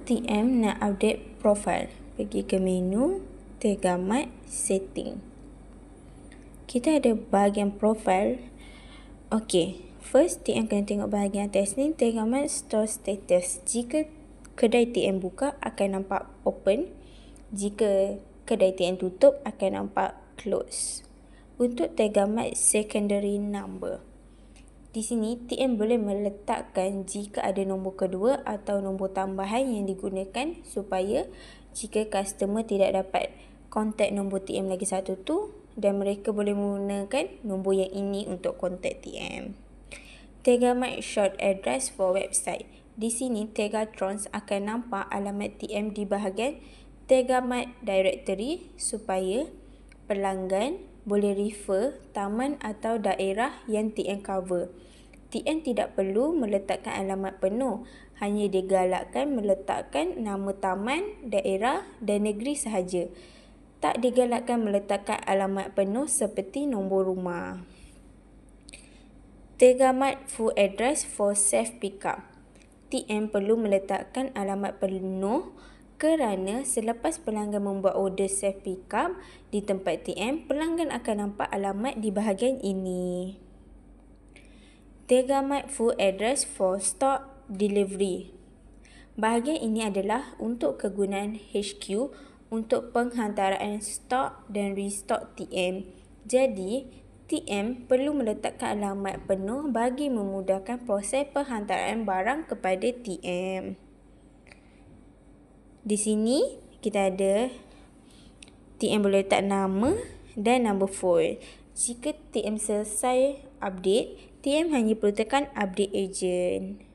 TM nak update profile, pergi ke menu Tegamat setting. Kita ada bahagian profile. Okey, first TM kena tengok bahagian atas ni, Tegamat store status. Jika kedai TM buka akan nampak open, jika kedai TM tutup akan nampak close. Untuk Tegamat secondary number, di sini TM boleh meletakkan jika ada nombor kedua atau nombor tambahan yang digunakan supaya jika customer tidak dapat kontak nombor TM lagi satu tu, dan mereka boleh menggunakan nombor yang ini untuk kontak TM. Tegamat short address for website. Di sini Tegatrons akan nampak alamat TM di bahagian Tegamat directory supaya pelanggan boleh refer taman atau daerah yang TM cover. TM tidak perlu meletakkan alamat penuh, hanya digalakkan meletakkan nama taman, daerah dan negeri sahaja. Tak digalakkan meletakkan alamat penuh seperti nombor rumah. Tegamat full address for self pickup. TM perlu meletakkan alamat penuh kerana selepas pelanggan membuat order self pickup di tempat TM, pelanggan akan nampak alamat di bahagian ini. Tegamat full address for stock delivery. Bahagian ini adalah untuk kegunaan HQ untuk penghantaraan stok dan restock TM. Jadi, TM perlu meletakkan alamat penuh bagi memudahkan proses penghantaran barang kepada TM. Di sini kita ada TM boleh letak nama dan number phone. Jika TM selesai update, TM hanya perlu tekan update agent.